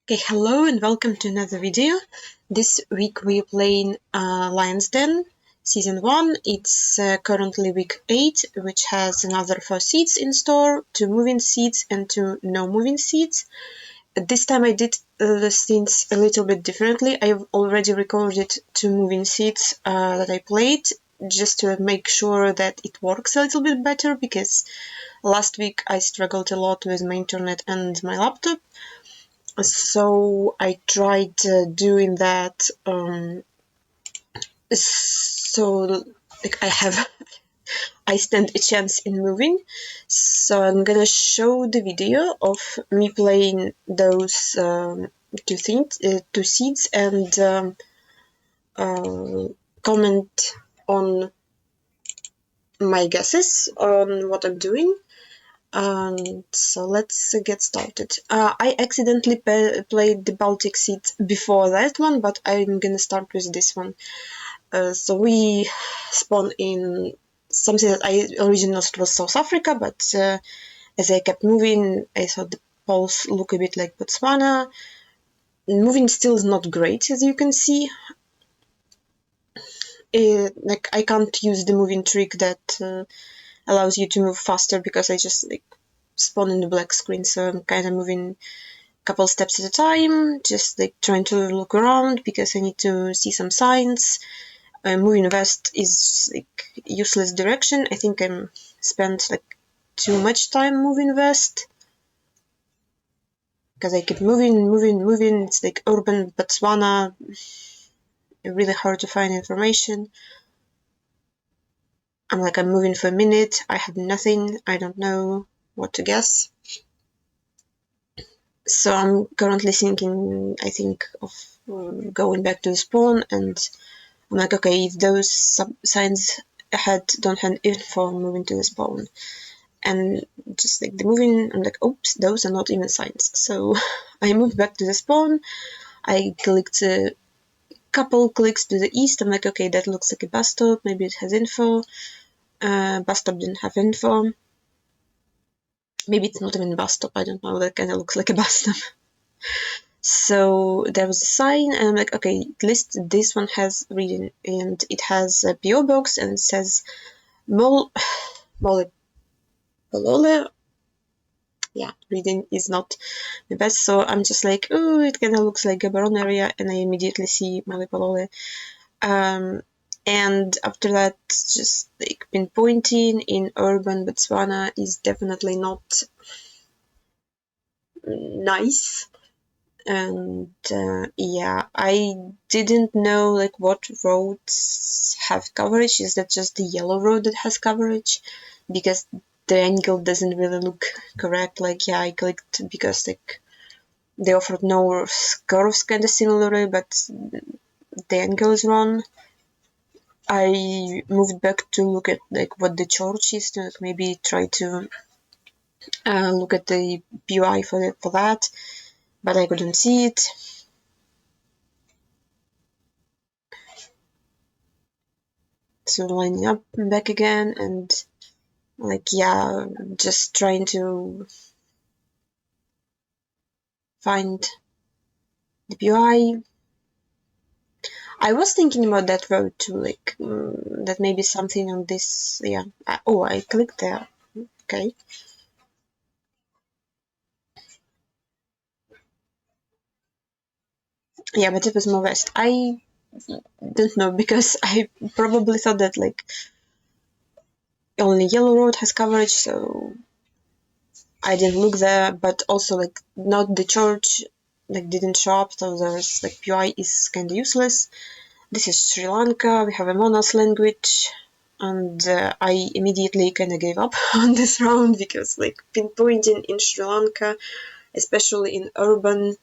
Okay, hello and welcome to another video. This week we're playing Lyons Den Season 1. It's currently week 8, which has another 4 seats in store, 2 moving seats and 2 no moving seats. This time I did the scenes a little bit differently. I've already recorded 2 moving seats that I played, just to make sure that it works a little bit better, because last week I struggled a lot with my internet and my laptop. So I tried doing that. So like I stand a chance in moving. So I'm gonna show the video of me playing those two seeds, and comment on my guesses on what I'm doing. So let's get started. I accidentally played the Baltic seed before that one, but I'm gonna start with this one. So we spawn in something that I originally thought was South Africa, but as I kept moving, I thought the poles look a bit like Botswana. Moving still is not great, as you can see. Like I can't use the moving trick that allows you to move faster, because I just spawn in the black screen, so I'm kind of moving a couple steps at a time, just trying to look around because I need to see some signs. Moving west is useless direction. I think I spent too much time moving west, because I keep moving. It's like urban Botswana, really hard to find information. I'm moving for a minute, I have nothing, I don't know what to guess. So I'm currently thinking, I think, of going back to the spawn, and I'm okay, if those signs ahead don't have info, I'm moving to the spawn. And just the moving, I'm oops, those are not even signs. So I moved back to the spawn, I clicked a couple clicks to the east, I'm okay, that looks like a bus stop, maybe it has info. Bus stop didn't have info. Maybe it's not even a bus stop, I don't know, that kind of looks like a bus stop. So there was a sign, and I'm okay, at least this one has reading, and it has a PO box, and it says Molly Polole. Yeah, reading is not the best, so I'm just oh, it kind of looks like Gaborone area, and I immediately see Molly Polole. And after that, just pinpointing in urban Botswana is definitely not nice. And yeah, I didn't know what roads have coverage. Is that just the yellow road that has coverage? Because the angle doesn't really look correct. Yeah, I clicked because they offered no curves kind of similarly, but the angle is wrong. I moved back to look at what the church is, to maybe try to look at the POI for that, but I couldn't see it. So lining up back again, and yeah, just trying to find the POI. I was thinking about that road too, that maybe something on this, yeah. Oh, I clicked there, okay. Yeah, but it was more west. I don't know, because I probably thought that only yellow road has coverage, so I didn't look there, but also not the church didn't show up, so there's POI is kind of useless. This is Sri Lanka, we have a Monas language, and I immediately kind of gave up on this round, because pinpointing in Sri Lanka, especially in urban,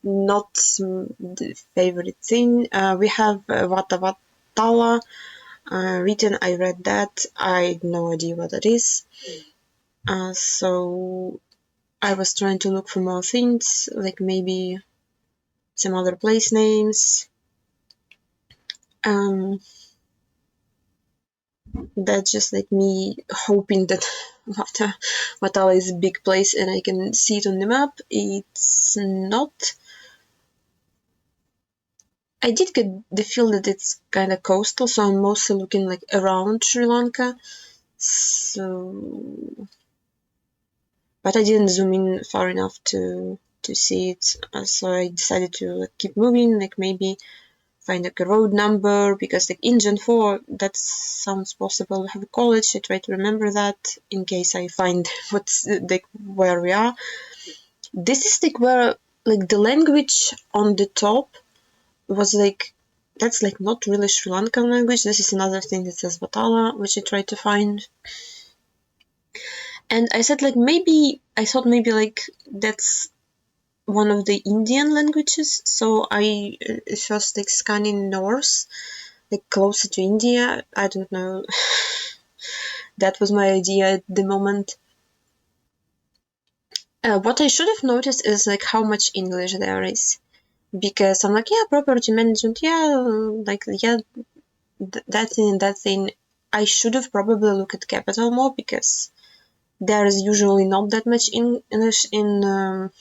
not the favorite thing. We have Vata Vatala written, I read that, I had no idea what that is. So I was trying to look for more things, maybe some other place names. That's just me hoping that Vatala is a big place and I can see it on the map. It's not. I did get the feel that it's kind of coastal, so I'm mostly looking like around Sri Lanka. So, but I didn't zoom in far enough to see it, so I decided to like keep moving, like maybe find like a road number, because like in Gen 4 that sounds possible. We have a college. I try to remember that in case I find what's like where we are. This is like where like the language on the top was like, that's like not really Sri Lankan language. This is another thing that says Vatala, which I tried to find. And I said like maybe, I thought maybe like that's one of the Indian languages. So I first like scanning north, like closer to India. I don't know. That was my idea at the moment. What I should have noticed is like how much English there is, because I'm like, yeah, property management, yeah, like yeah, that thing and that thing. I should have probably looked at capital more, because there is usually not that much English in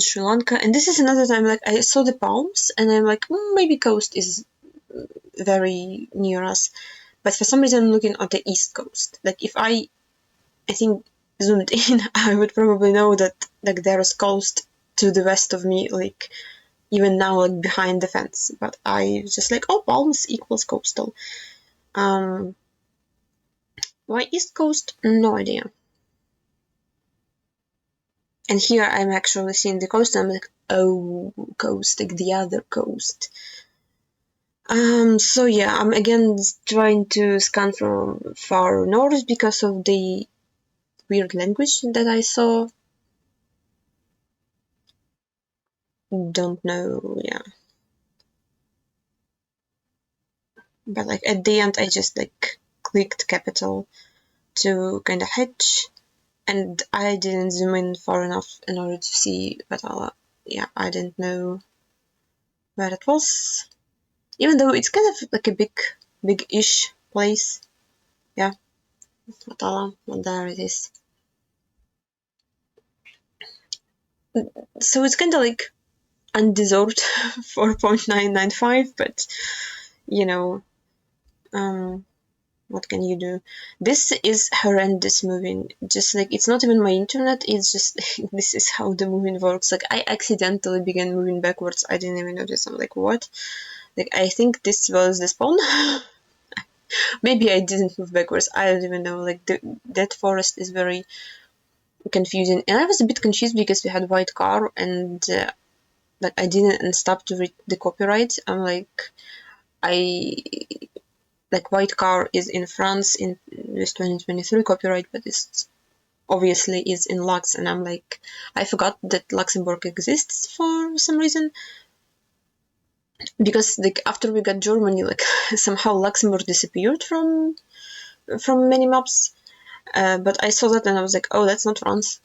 Sri Lanka. And this is another time like I saw the palms and I'm like, maybe coast is very near us, but for some reason I'm looking at the east coast. Like if I think zoomed in, I would probably know that like there is coast to the west of me, like even now like behind the fence. But I just like, oh, palms equals coastal. Why east coast? No idea. And here I'm actually seeing the coast and I'm like, oh, coast, like the other coast. So yeah, I'm again trying to scan from far north because of the weird language that I saw. Don't know, yeah. But like at the end I just like clicked capital to kind of hedge, and I didn't zoom in far enough in order to see, but yeah, I didn't know where it was. Even though it's kind of like a big-ish place. Yeah, Vatala, well, there it is. So it's kind of like undeserved 4.995, but you know, what can you do? This is horrendous moving. Just like, it's not even my internet, it's just this is how the moving works. Like I accidentally began moving backwards. I didn't even notice. I'm like, what? Like I think this was the spawn. Maybe I didn't move backwards. I don't even know. Like that forest is very confusing, and I was a bit confused because we had white car and like I didn't stop to read the copyright. I'm like, I like white car is in France in this 2023 copyright, but it's obviously is in Lux, and I'm like, I forgot that Luxembourg exists for some reason, because like after we got Germany, like somehow Luxembourg disappeared from many maps. But I saw that and I was like, oh, that's not France.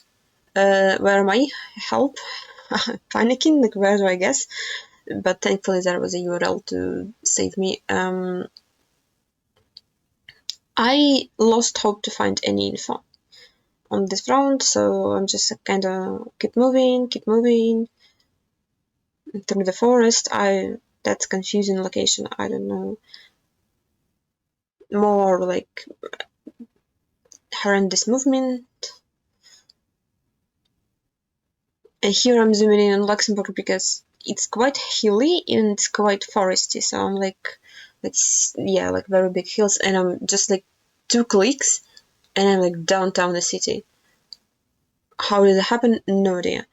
Where am I? Help! Panicking, like where do I guess? But thankfully there was a URL to save me. I lost hope to find any info on this round, so I'm just kind of keep moving through the forest. That's confusing location. I don't know. More like horrendous movement. And here I'm zooming in on Luxembourg because it's quite hilly and it's quite foresty. So I'm like, yeah, like very big hills, and I'm just like 2 clicks, and I'm like downtown the city. How did it happen? No idea.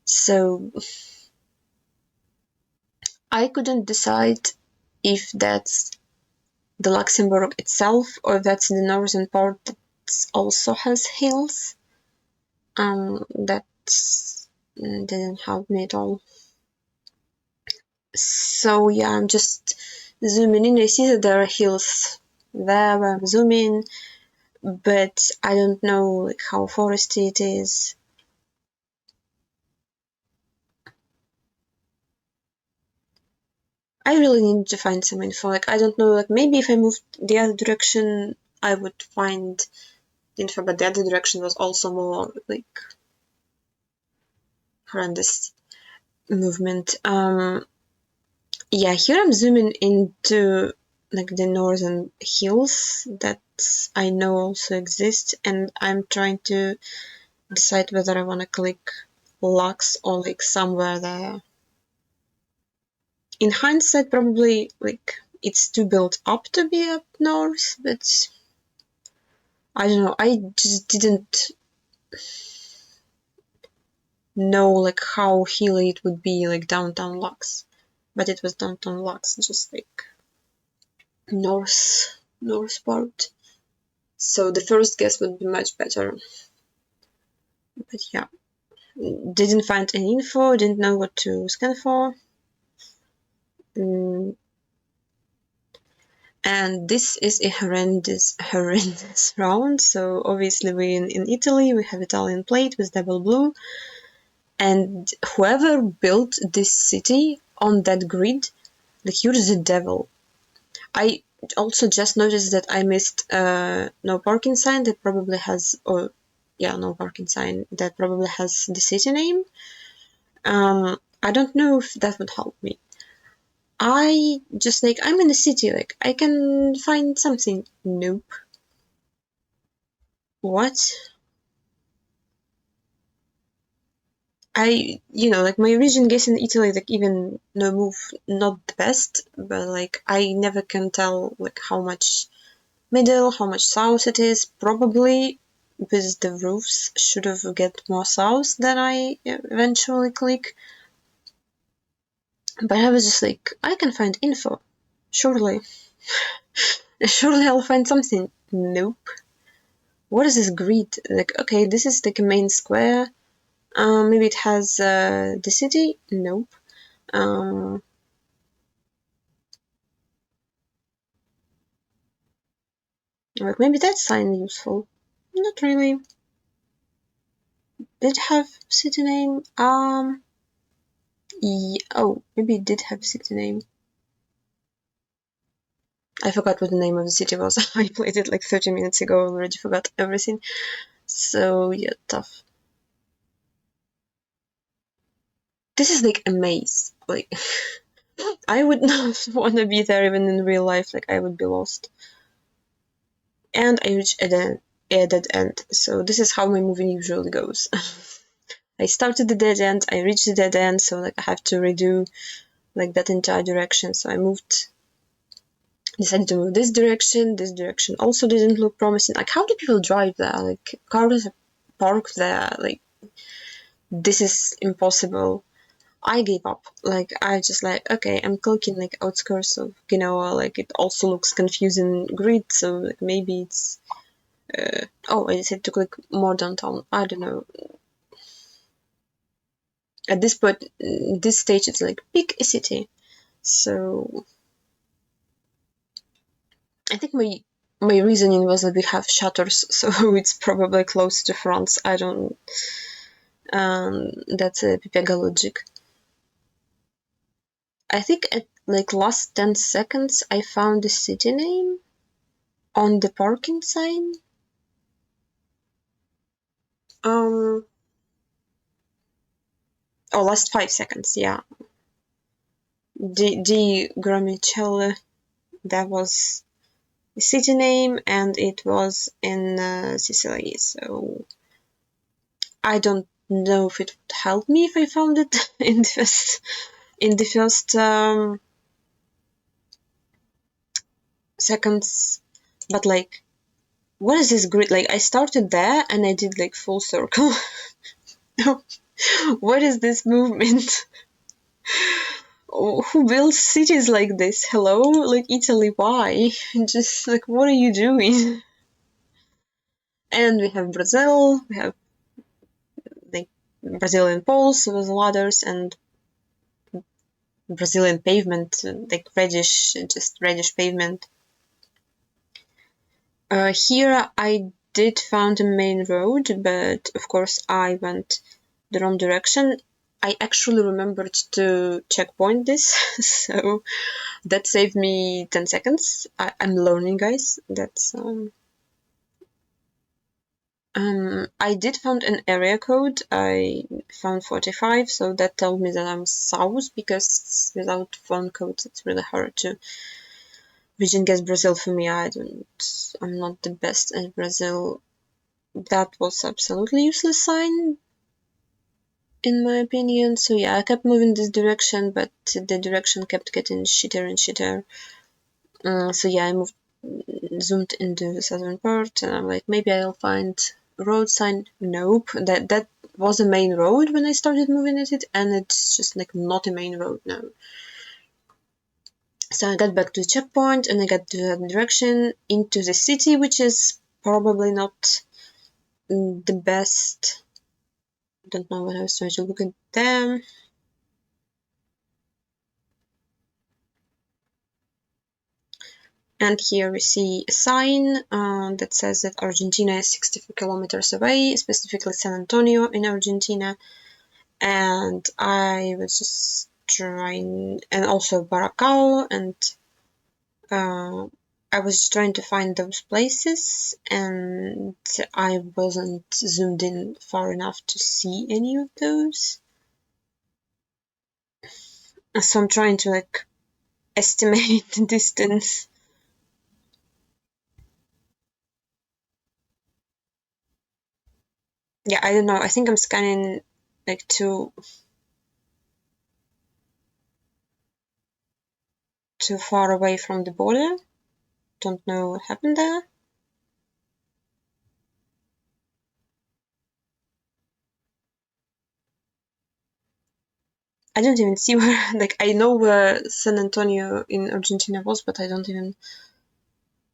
So I couldn't decide if that's the Luxembourg itself or that's the northern part that also has hills. That didn't help me at all. So yeah, I'm just zooming in. I see that there are hills there where I'm zooming, but I don't know like how foresty it is. I really need to find some info. Like I don't know, like maybe if I moved the other direction I would find info, but the other direction was also more like horrendous movement. Yeah, here I'm zooming into like the northern hills that I know also exist, and I'm trying to decide whether I want to click Lux or like somewhere there. In hindsight, probably like it's too built up to be up north, but I don't know. I just didn't know like how hilly it would be like downtown Lux, but it was downtown Lux, just like north part. So the first guess would be much better. But yeah, didn't find any info, didn't know what to scan for. Mm, and this is a horrendous round. So obviously we're in Italy, we have Italian plate with double blue. And whoever built this city on that grid, like you're the devil. I also just noticed that I missed no parking sign that probably has, or yeah, no parking sign that probably has the city name. I don't know if that would help me. I just like I'm in the city, like I can find something. Nope. What? Like my region guess in Italy, like even no move, not the best, but like I never can tell like how much middle, how much south it is. Probably with the roofs should have get more south than I eventually click. But I was just like, I can find info. Surely. Surely I'll find something. Nope. What is this grid? Like, okay, this is like a main square. Maybe it has the city? Nope. Um, like maybe that sign useful. Not really. Did it have city name? Oh, maybe it did have city name. I forgot what the name of the city was. I played it like 30 minutes ago, already forgot everything. So yeah, tough. This is like a maze. Like I would not want to be there even in real life. Like I would be lost. And I reached a dead end. So this is how my movie usually goes. I started the dead end, I reached the dead end, so like I have to redo like that entire direction. So I decided to move this direction. This direction also didn't look promising. Like how do people drive there? Like cars parked there. Like this is impossible. I gave up. Like I just like okay, I'm clicking like outskirts of Genoa. Like it also looks confusing grid, so like maybe it's. Oh, I decided to click more downtown. I don't know. At this point, this stage, it's like pick a city. So I think my reasoning was that we have shutters, so it's probably close to France. I don't. That's a Pipega logic. I think at like last 10 seconds, I found the city name on the parking sign. Um. Oh, last 5 seconds. Yeah. Di Gramicelli. That was the city name, and it was in Sicily. So I don't know if it would help me if I found it in the first seconds. But like, what is this grid? Like, I started there and I did like full circle. What is this movement? Who builds cities like this? Hello, like Italy? Why? Just like, what are you doing? And we have Brazil. We have like Brazilian poles with ladders and Brazilian pavement, like reddish pavement. Here I did found a main road, but of course I went the wrong direction. I actually remembered to checkpoint this, so that saved me 10 seconds. I'm learning, guys. That's I did found an area code. I found 45, so that told me that I'm south, because without phone codes it's really hard to region guess Brazil for me. I'm not the best at Brazil. That was absolutely useless sign, in my opinion. So yeah, I kept moving this direction, but the direction kept getting shitter and shitter. So yeah, I zoomed into the southern part, and I'm like, maybe I'll find a road sign. Nope, that was a main road when I started moving at it, and it's just like not a main road now. So I got back to the checkpoint, and I got to that direction into the city, which is probably not the best. Don't know what I was trying to look at them. And here we see a sign that says that Argentina is 64 kilometers away, specifically San Antonio in Argentina. And I was just trying, and also Baracao, and I was just trying to find those places, and I wasn't zoomed in far enough to see any of those. So I'm trying to like estimate the distance. Yeah, I don't know. I think I'm scanning like too far away from the border. Don't know what happened there. I don't even see where, like, I know where San Antonio in Argentina was, but I don't even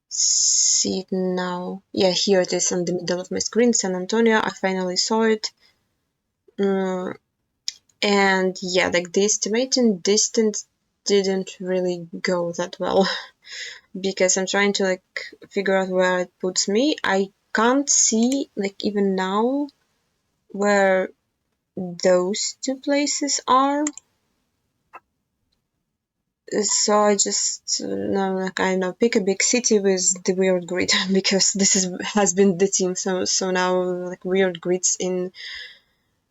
see it now. Yeah, here it is in the middle of my screen, San Antonio. I finally saw it. And yeah, like the estimating distance didn't really go that well because I'm trying to like figure out where it puts me. I can't see, like, even now where those two places are. So I just like, I know, pick a big city with the weird grid because this has been the theme. So now like weird grids in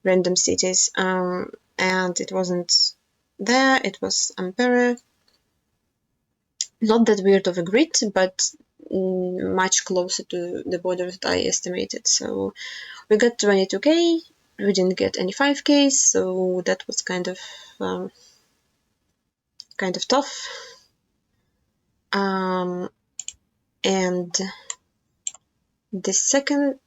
random cities. And it wasn't there. It was Ampere. Not that weird of a grid, but much closer to the border that I estimated. So we got 22k. We didn't get any 5ks, so that was kind of tough. And the second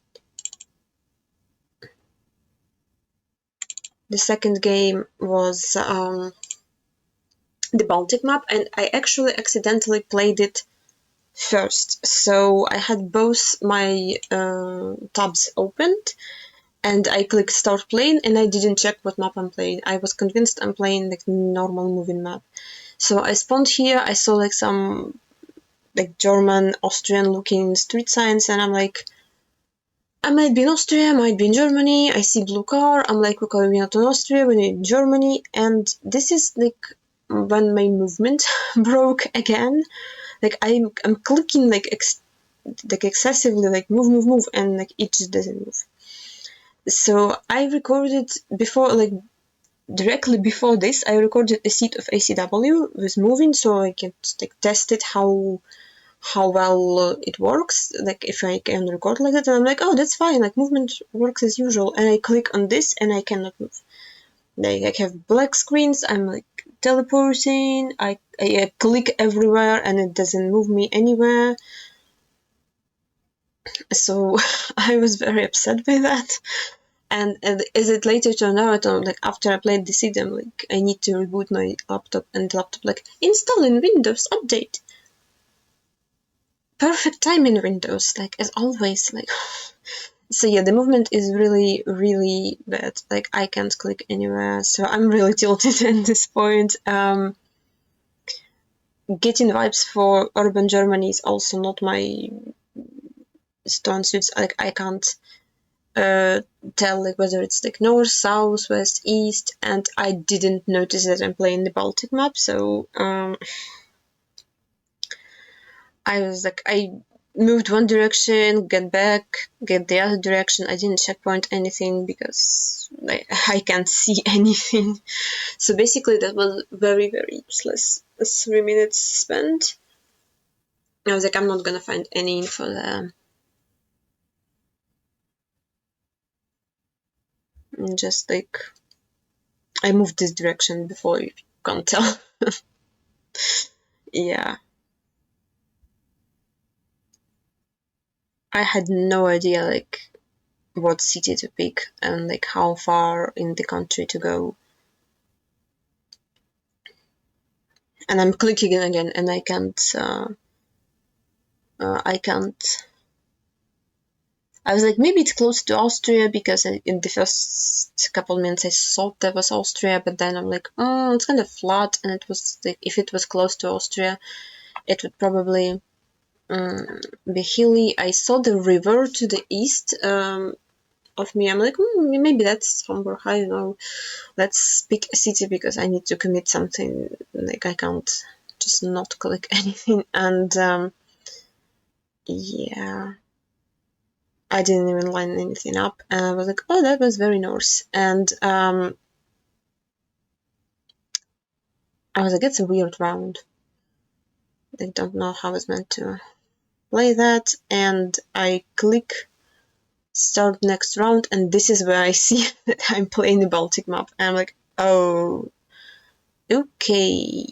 game was the Baltic map, and I actually accidentally played it first. So I had both my tabs opened, and I clicked start playing, and I didn't check what map I'm playing. I was convinced I'm playing like normal moving map. So I spawned here. I saw like some like German, Austrian looking street signs, and I'm like, I might be in Austria, I might be in Germany. I see blue car. I'm like, okay, we're not in Austria, we're in Germany. And this is like when my movement broke again. Like I'm clicking like excessively, like move, and like it just doesn't move. So I recorded before, like directly before this, I recorded a seat of ACW with moving, so I can like test it how well it works, like if I can record like that. And I'm like, oh, that's fine, like movement works as usual. And I click on this and I cannot move. Like I have black screens, I'm like teleporting, I click everywhere and it doesn't move me anywhere. So I was very upset by that. And as it later turned out, like after I played the seed, I'm like, I need to reboot my laptop, and the laptop like, installing Windows update. Perfect time in Windows, like as always, like. So yeah, the movement is really, really bad. Like I can't click anywhere, so I'm really tilted at this point. Getting vibes for urban Germany is also not my strong suits. Like I can't tell like whether it's like north, south, west, east, and I didn't notice that I'm playing the Baltic map, so I was like, I moved one direction, get back, get the other direction. I didn't checkpoint anything because I can't see anything. So basically that was very, very useless. 3 minutes spent. I was like, I'm not gonna find any info there. And just like, I moved this direction before, you can't tell. Yeah. I had no idea like what city to pick and like how far in the country to go. And I'm clicking again and I can't I was like, maybe it's close to Austria because in the first couple minutes I thought that was Austria, but then I'm like, oh, it's kind of flat, and it was like, if it was close to Austria, it would probably be hilly. I saw the river to the east of me. I'm like, maybe that's Hamburg. I don't know. Let's pick a city because I need to commit something. Like I can't just not click anything. And yeah, I didn't even line anything up. And I was like, oh, that was very north. And I was like, it's a weird round. I don't know how I was meant to play that. And I click start next round, and this is where I see that I'm playing the Baltic map. And I'm like, oh, okay.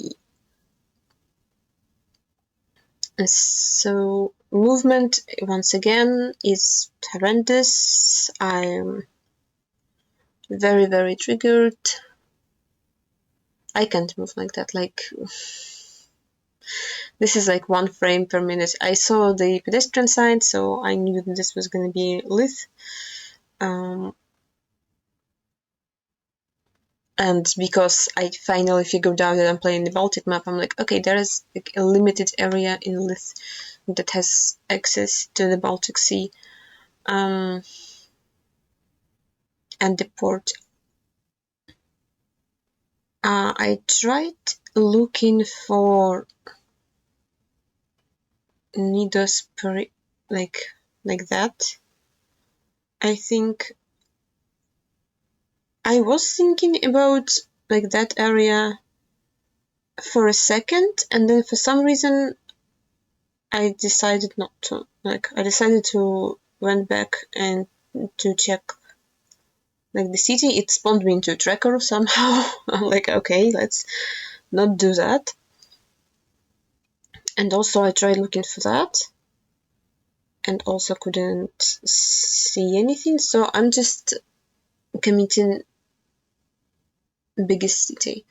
So movement once again is horrendous. I'm very, very triggered. I can't move like that. Like, this is like 1 frame per minute. I saw the pedestrian sign, so I knew that this was going to be Lith. And because I finally figured out that I'm playing the Baltic map, I'm like, okay, there is like a limited area in Lith that has access to the Baltic Sea. And the port. I tried looking for Nidos like that. I think I was thinking about like that area for a second, and then for some reason I decided not to. Like I decided to went back and to check like the city. It spawned me into a tracker somehow. I'm like, okay, let's not do that. And also I tried looking for that and also couldn't see anything. So I'm just committing biggest city.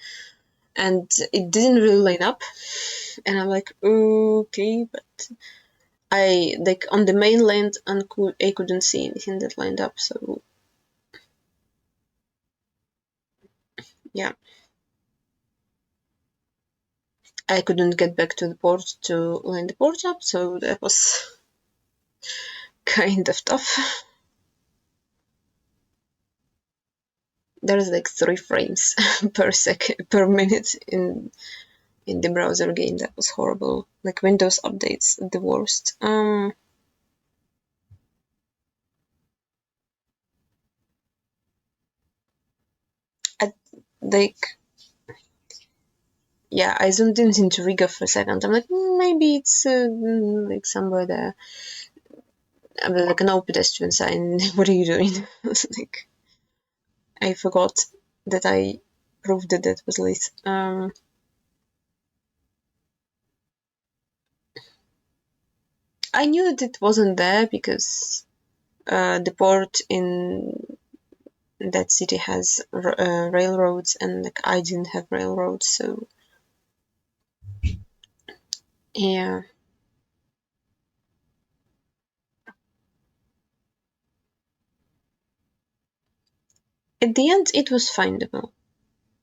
And it didn't really line up. And I'm like, okay, but I like on the mainland and I couldn't see anything that lined up, so yeah. I couldn't get back to the port to line the port up, so that was kind of tough. There's like 3 frames per minute in the browser game. That was horrible. Like Windows updates the worst. Like yeah, I zoomed into Riga for a second. I'm like, maybe it's like somewhere there. Like no pedestrian sign. What are you doing? Like I forgot that I proved that that was late. I knew that it wasn't there because the port in that city has railroads, and like I didn't have railroads, so yeah. At the end, it was findable.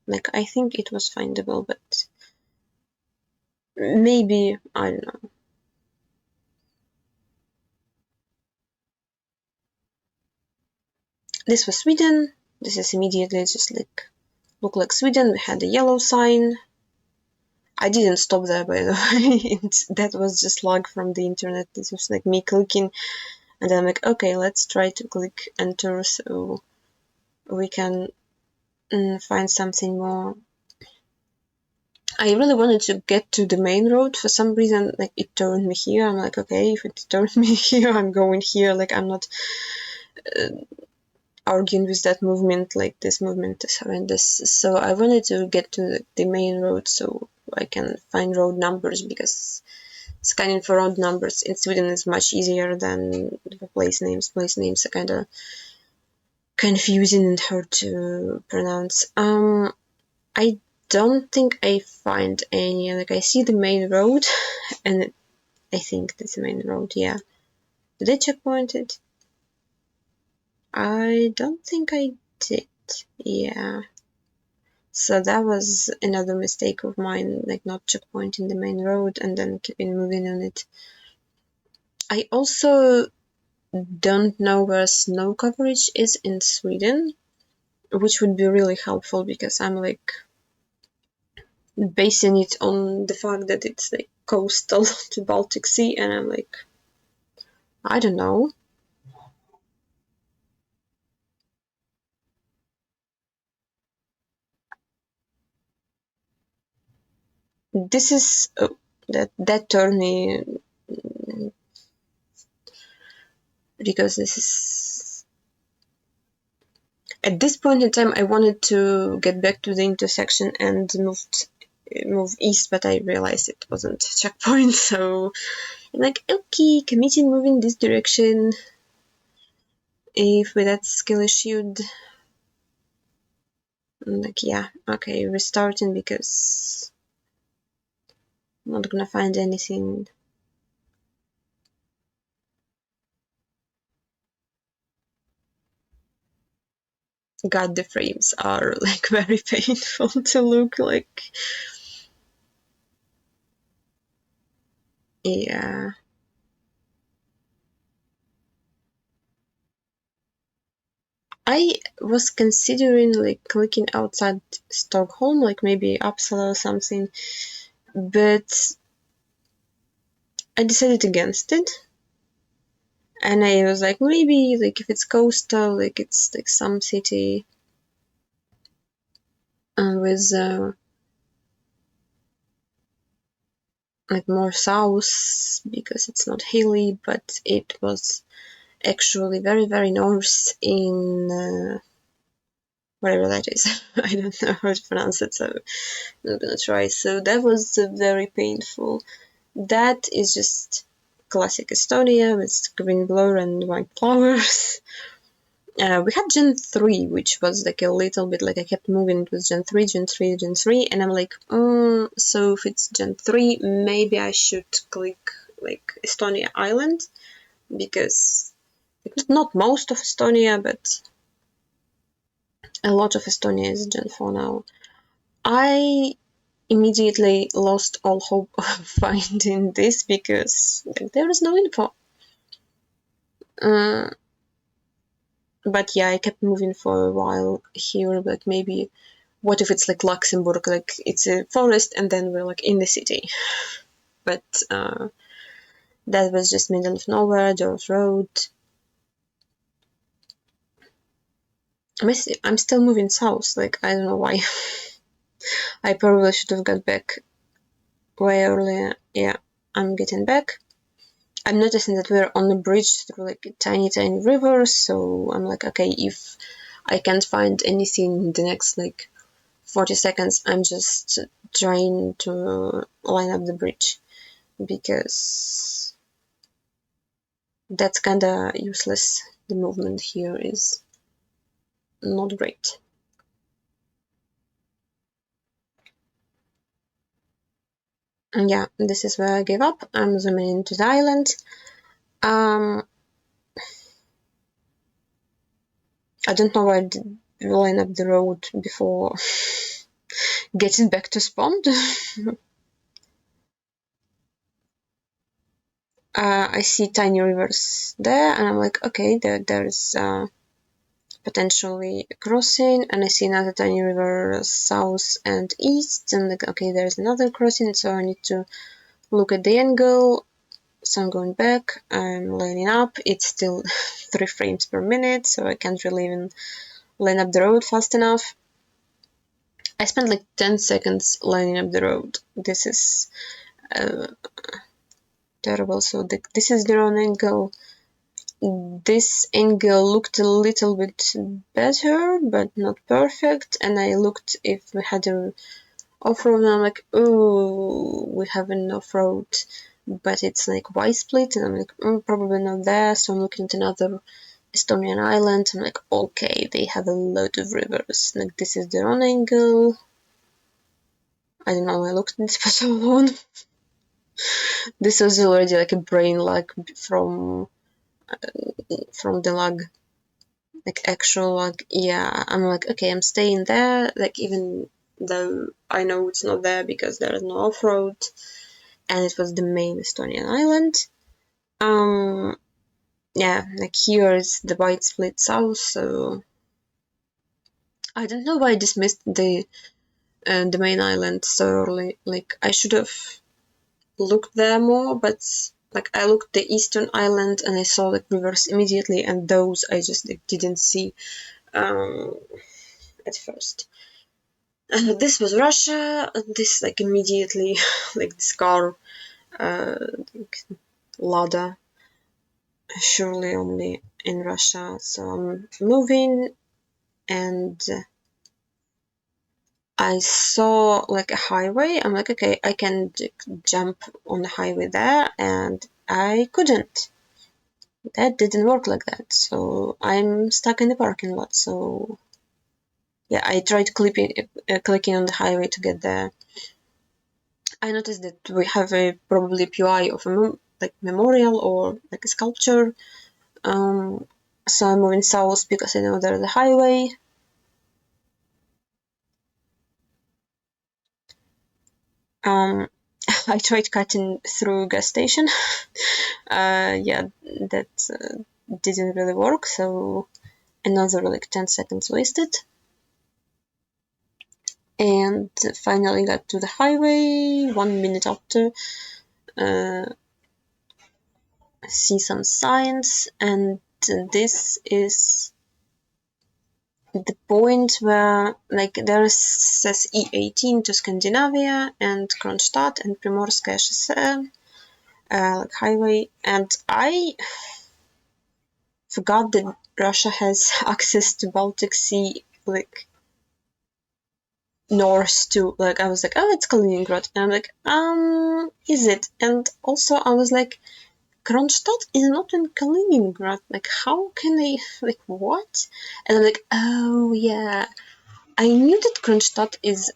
Like I think it was findable, but maybe I don't know. This was Sweden. This is immediately just like look like Sweden. We had a yellow sign. I didn't stop there, by the way. That was just lag from the internet. This was like me clicking, and then I'm like, okay, let's try to click enter so we can find something more. I really wanted to get to the main road. For some reason, like, it turned me here. I'm like, okay, if it turned me here, I'm going here. Like, I'm not arguing with that movement. Like, this movement is horrendous. So I wanted to get to the main road so I can find road numbers, because scanning for road numbers in Sweden is much easier than the place names. Place names are kind of confusing and hard to pronounce. I don't think I find any. Like, I see the main road, and I think that's the main road. Yeah. Did I checkpoint it? I don't think I did. Yeah. So that was another mistake of mine, like not checkpointing the main road and then keeping moving on it. I also don't know where snow coverage is in Sweden, which would be really helpful, because I'm like basing it on the fact that it's like coastal to Baltic Sea, and I'm like, I don't know. This is that turned me, because this is at this point in time I wanted to get back to the intersection and move east, but I realized it wasn't a checkpoint, so I'm like, okay, committing moving this direction. If with that skill issued, I'm like, yeah, okay, restarting, because I'm not gonna find anything. God, the frames are like very painful to look like. Yeah. I was considering like clicking outside Stockholm, like maybe Uppsala or something, but I decided against it. And I was like, maybe like if it's coastal, like it's like some city with like more south, because it's not hilly, but it was actually very, very north in whatever that is. I don't know how to pronounce it, so I'm not gonna try. So that was very painful. That is just classic Estonia with green blur and white flowers. We had Gen 3, which was like a little bit like I kept moving. It was Gen 3, Gen 3, Gen 3, and I'm like, so if it's Gen 3, maybe I should click like Estonia Island, because not most of Estonia, but a lot of Estonia is Gen 4 now. I immediately lost all hope of finding this, because there is no info. Uh, but yeah, I kept moving for a while here, but maybe what if it's like Luxembourg, like it's a forest and then we're like in the city. But that was just middle of nowhere, dirt road. I'm still moving south, like I don't know why. I probably should have got back way earlier. Yeah, I'm getting back. I'm noticing that we're on a bridge through like a tiny, tiny river, so I'm like, okay, if I can't find anything in the next like 40 seconds, I'm just trying to line up the bridge, because that's kinda useless. The movement here is not great. And yeah, this is where I gave up. I'm zooming into the island. Um, I don't know why I did line up the road before getting back to spawn. I see tiny rivers there, and I'm like, okay, there's potentially crossing, and I see another tiny river south and east, and like, okay, there's another crossing, so I need to look at the angle. So I'm going back, I'm lining up. It's still 3 frames per minute, so I can't really even line up the road fast enough. I spent like 10 seconds lining up the road. This is terrible. So this is the wrong angle. This angle looked a little bit better, but not perfect. And I looked if we had a off-road, and I'm like, oh, we have an off-road, but it's like Y-split, and I'm like, probably not there. So I'm looking at another Estonian island. I'm like, okay, they have a lot of rivers. Like, this is the wrong angle. I don't know, I looked at this for so long. This was already like a brain lag from the lag, like actual lag. Yeah, I'm like, okay, I'm staying there, like even though I know it's not there because there is no off-road, and it was the main Estonian island. Yeah, like here is the white split south, so I don't know why I dismissed the main island so early. Like, I should have looked there more, but like I looked the eastern island and I saw like rivers immediately, and those I just like, didn't see at first. This was Russia. This like immediately like this car, like, Lada, surely only in Russia. So I'm moving, and I saw like a highway. I'm like, okay, I can jump on the highway there, and I couldn't. That didn't work like that. So I'm stuck in the parking lot. So yeah, I tried clicking on the highway to get there. I noticed that we have a probably POI of a like memorial or like a sculpture. So I'm moving south because I know there's a highway. I tried cutting through a gas station. Yeah, that didn't really work. So another like 10 seconds wasted. And finally got to the highway 1 minute after. See some signs, and this is the point where like there says E18 to Scandinavia and Kronstadt and Primorskaya Chassé, like highway, and I forgot that Russia has access to Baltic Sea, like north too. Like I was like, oh, it's Kaliningrad, and I'm like, is it? And also I was like, Kronstadt is not in Kaliningrad. Like, how can I, like, what? And I'm like, oh, yeah. I knew that Kronstadt is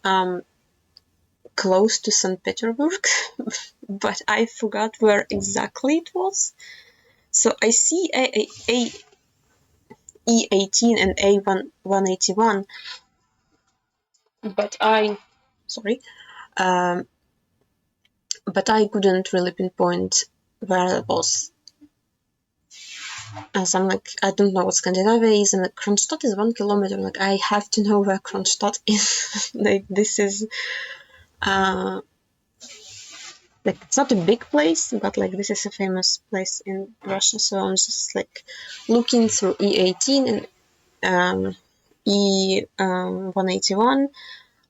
close to St. Petersburg, but I forgot where exactly it was. So I see E18 and A181, but sorry, um, but I couldn't really pinpoint where it was. As I'm like, I don't know what Scandinavia is, and like Kronstadt is 1 kilometer. Like, I have to know where Kronstadt is. Like, this is like, it's not a big place, but like this is a famous place in Russia. So I'm just like looking through E18 and E181.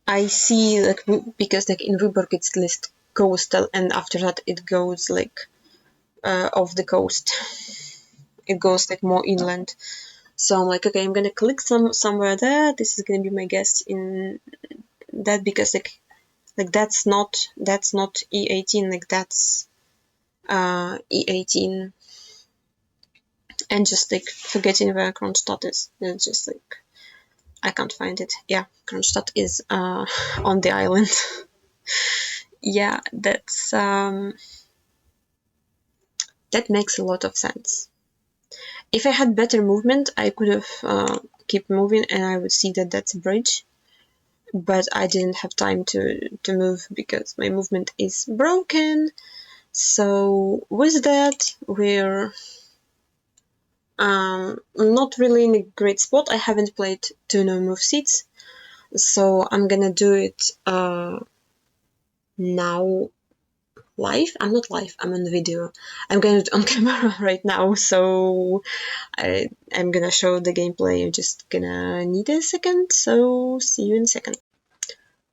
I see like, because like in Vyborg it's list coastal, and after that it goes like off the coast. It goes like more inland. So I'm like, okay, I'm gonna click somewhere there. This is gonna be my guess in that, because like that's not E18, like that's E18, and just like forgetting where Kronstadt is. It's just like I can't find it. Yeah, Kronstadt is on the island. Yeah, that makes a lot of sense. If I had better movement, I could have keep moving, and I would see that that's a bridge. But I didn't have time to move because my movement is broken. So with that, we're Not really in a great spot. I haven't played to no move seats, so I'm gonna do it now live. I'm not live, I'm on video. I'm gonna do it on camera right now, so I'm gonna show the gameplay. I'm just gonna need a second, so see you in a second.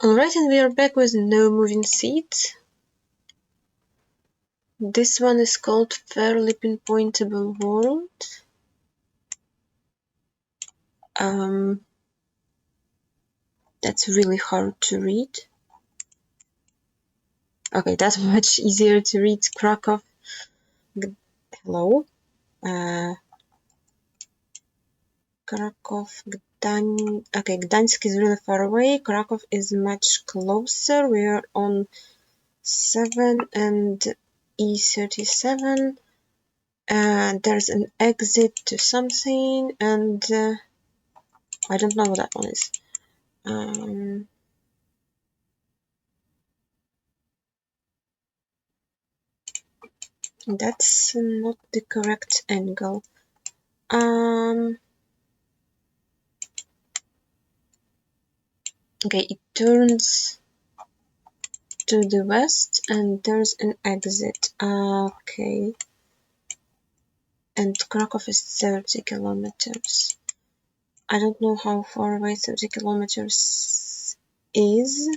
Alright, and we are back with no moving seat. This one is called Fairly Pinpointable World. That's really hard to read. Okay, that's much easier to read. Krakow. Hello. Krakow, Gdańsk. Okay, Gdańsk is really far away. Krakow is much closer. We are on 7 and E37. There's an exit to something, and I don't know what that one is. That's not the correct angle. Okay, it turns to the west, and there's an exit. Okay. And Krakow is 30 kilometers. I don't know how far away 30 kilometers is.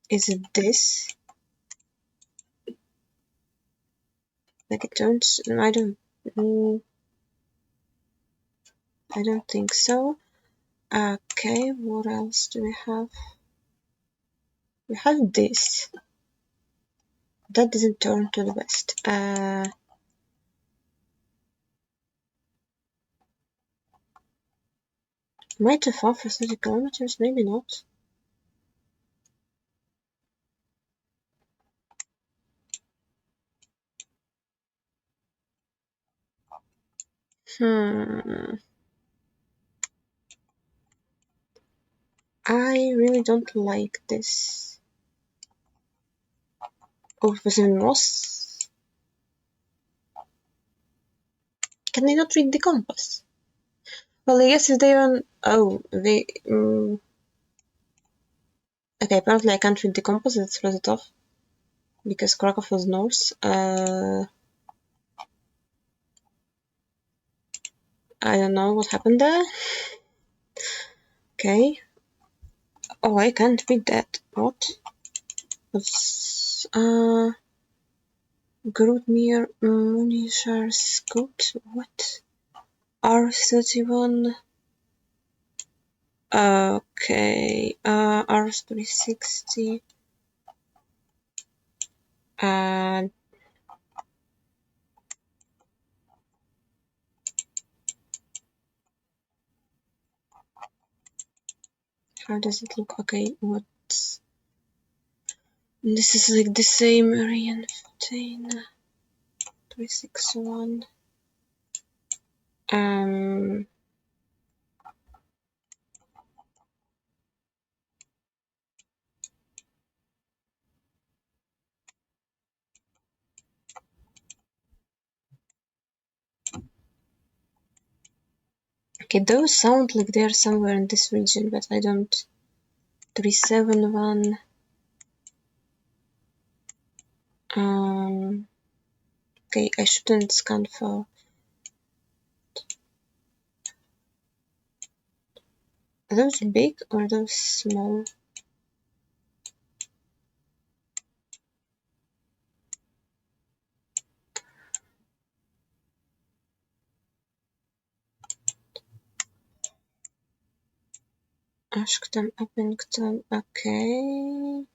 Is it this? Like it turns? I don't think so. Okay, what else do we have? We have this. That doesn't turn to the west. Am I too far for 30 kilometers? Maybe not. I really don't like this. Oh, it was in Ross. Can they not read the compass? Well, I guess if they on. Oh, they. Okay, apparently I can't read the compass. Let's close it off. Because Krakow was north. I don't know what happened there. Okay. Oh, I can't read that. What? What's. Grudmir Munishar Scout? What? R31. Okay. R360. And how does it look? Okay, what's this? Is like the same Ariane 15 361. Okay, those sound like they're somewhere in this region, but I don't. 371. Okay, I shouldn't scan for. Are those big or are those small? Ashton, Uppington, okay.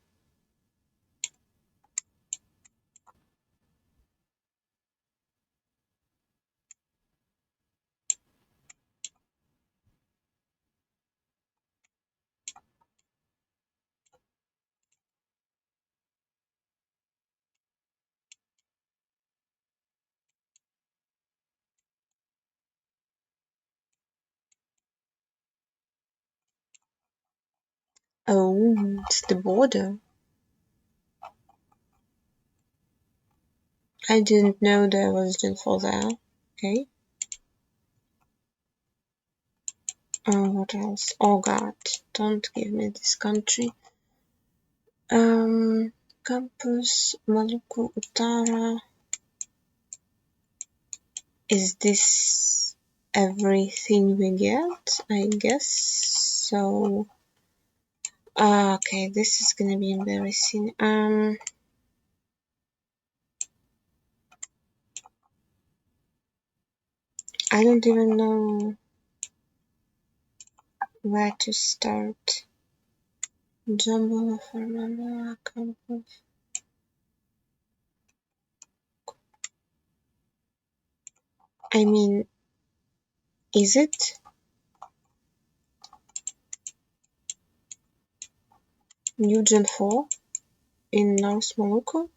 Oh, it's the border. I didn't know there was info there. Okay. What else? Oh God, don't give me this country. Campus Maluku Utara. Is this everything we get? I guess so. Okay, this is gonna be embarrassing. I don't even know where to start. Jumbo Farmama Campus. I mean, is it New Gen 4 in North Maluku?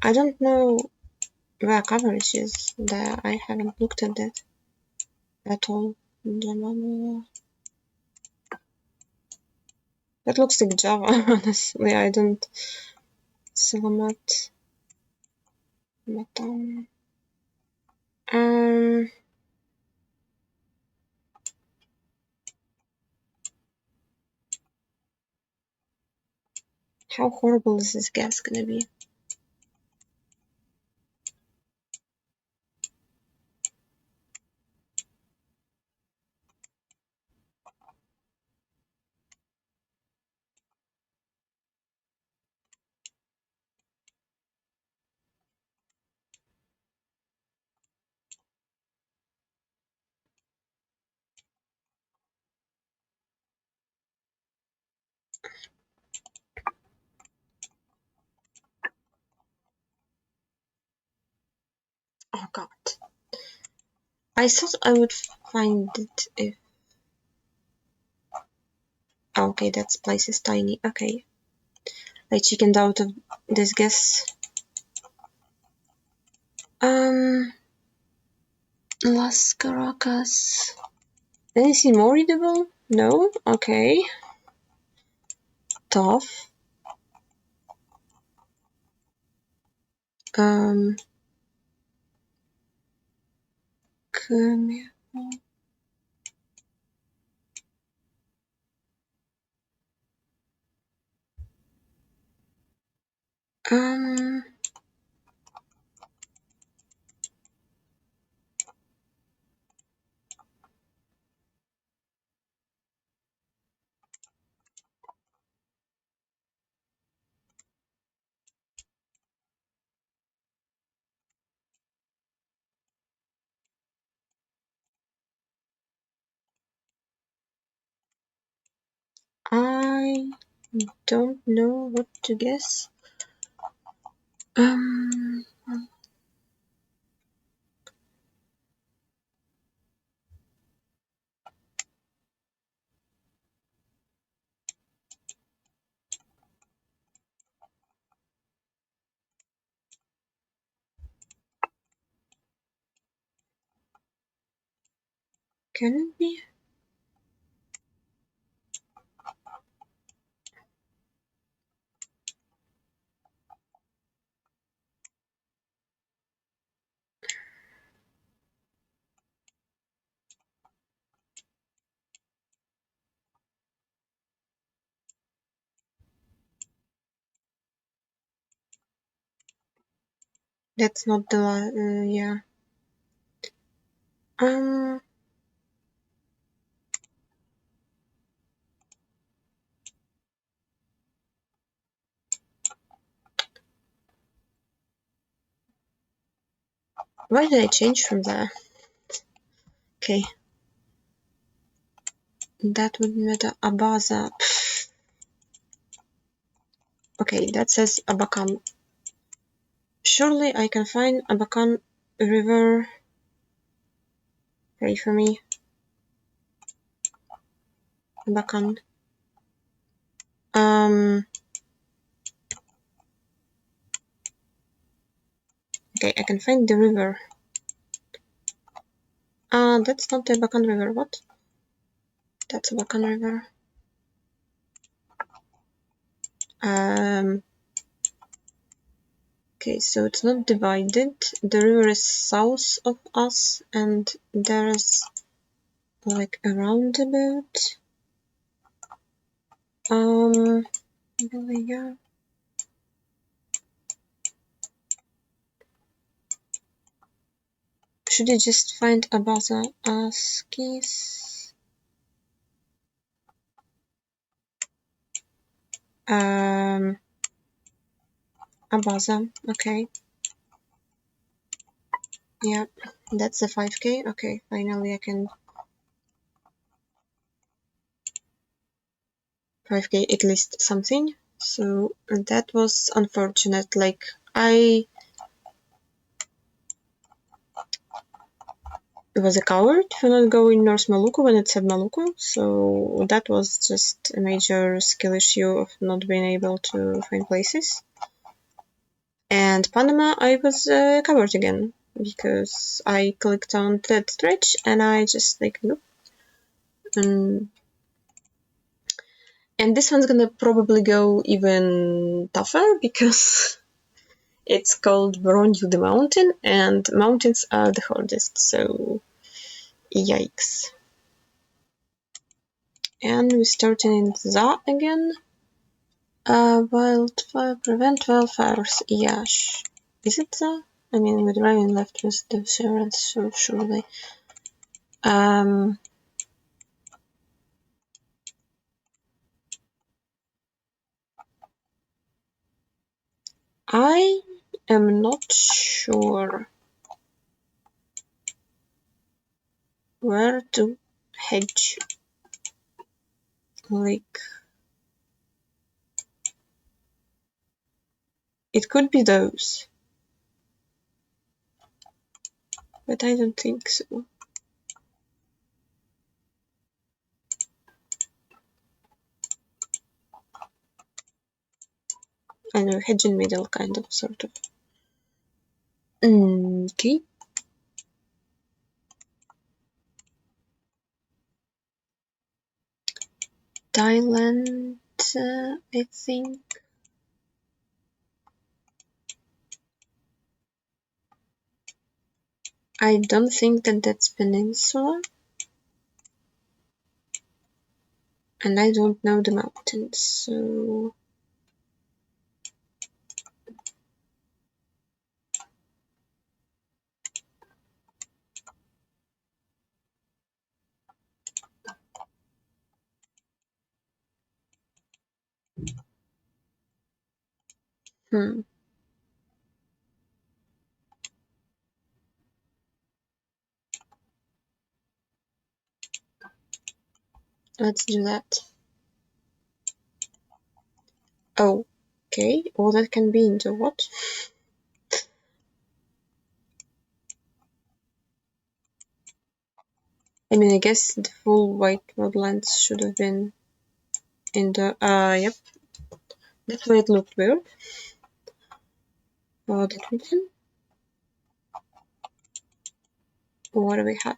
I don't know where coverage is there. I haven't looked at that at all. That looks like Java, honestly. I don't. Salamat. Matam. How horrible is this gas gonna be? Oh God. I thought I would find it if. Oh, okay, that place is tiny. Okay. I chickened out of this guess. Las Caracas. Anything more readable? No? Okay. Tough. Um. Um. I don't know what to guess. Um. Can it be? That's not the yeah. Why did I change from there? Okay. That would matter. Abaza. Okay, that says Abakan. Surely I can find Abakan River. Pray for me. Abakan. Okay, I can find the river. That's not the Abakan River. What? That's Abakan River. Okay, so it's not divided. The river is south of us, and there's like a roundabout. Yeah. Should I just find Abaza Askis? Abaza, okay. Yeah, that's the 5k. Okay, finally I can 5k at least something. So that was unfortunate. Like I was a coward for not going North Maluku when it said Maluku. So that was just a major skill issue of not being able to find places. And Panama, I was covered again because I clicked on that stretch and I just like nope. And this one's gonna probably go even tougher because it's called Boronju the Mountain, and mountains are the hardest, so yikes. And we're starting in Za again. Wildfire, prevent wildfires. Yash. Is it Za? I mean, we're driving left with the sirens, so surely. I am not sure where to hedge. Like, it could be those, but I don't think so. I know, hedge in middle, kind of, sort of. Okay. Thailand, I think. I don't think that that's peninsula. And I don't know the mountains, so... Let's do that. Oh, okay. All that can be into what? I mean, I guess the full white woodlands should have been in the... yep. That's why it looked weird. Oh, that region? What do we have?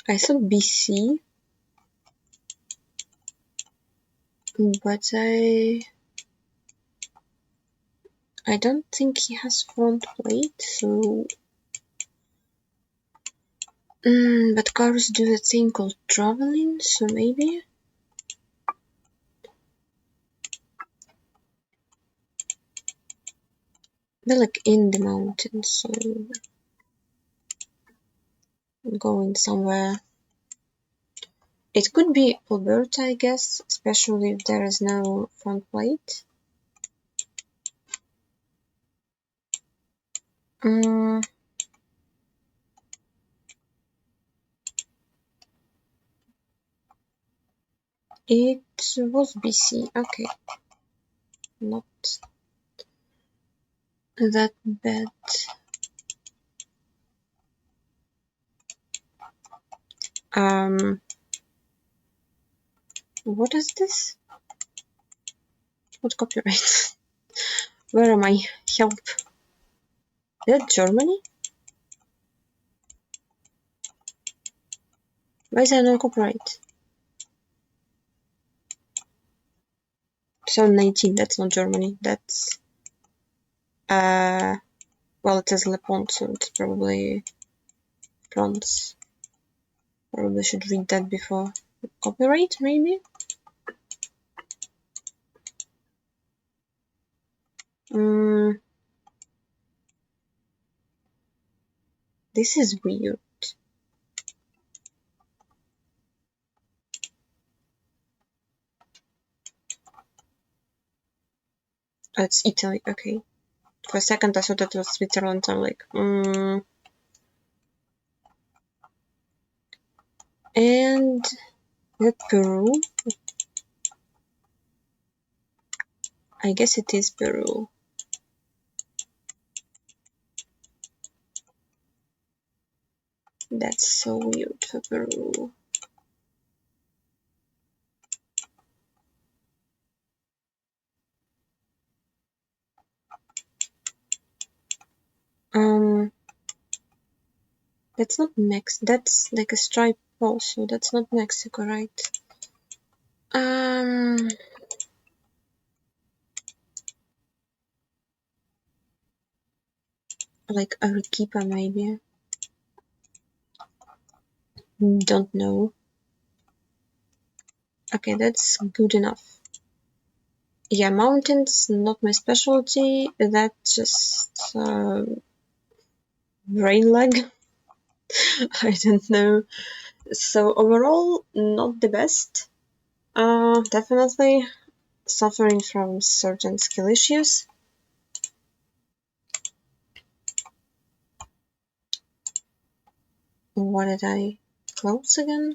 I thought BC, but I don't think he has front plate, so... but cars do a thing called traveling, so maybe? They're like in the mountains, so... going somewhere. It could be Alberta, I guess, especially if there is no front plate. It was BC, okay. Not that bad. What is this? What copyright? Where am I? Help. Is that Germany? Why is there no copyright? 2019, that's not Germany, that's well, it says Le Pont, so it's probably France. Probably should read that before. Copyright, maybe? This is weird. Oh, it's Italy, okay. For a second I thought that was Switzerland, I'm like, And is it Peru? I guess it is Peru. That's so weird for Peru. That's not Mexico. That's like a stripe also. That's not Mexico, right? Like Arequipa, maybe. Don't know. Okay, that's good enough. Yeah, mountains, not my specialty. That's just brain lag. I don't know. So overall, not the best. Definitely suffering from certain skill issues. What did I close again?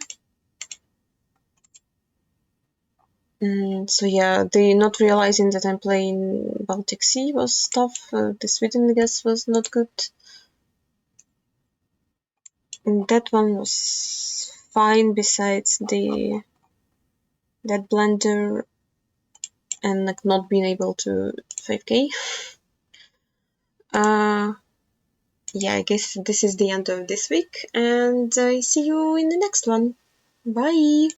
So yeah, the not realizing that I'm playing Baltic Sea was tough. The Sweden guess was not good. And that one was fine besides that blender and like not being able to 5k. Yeah, I guess this is the end of this week, and I see you in the next one. Bye!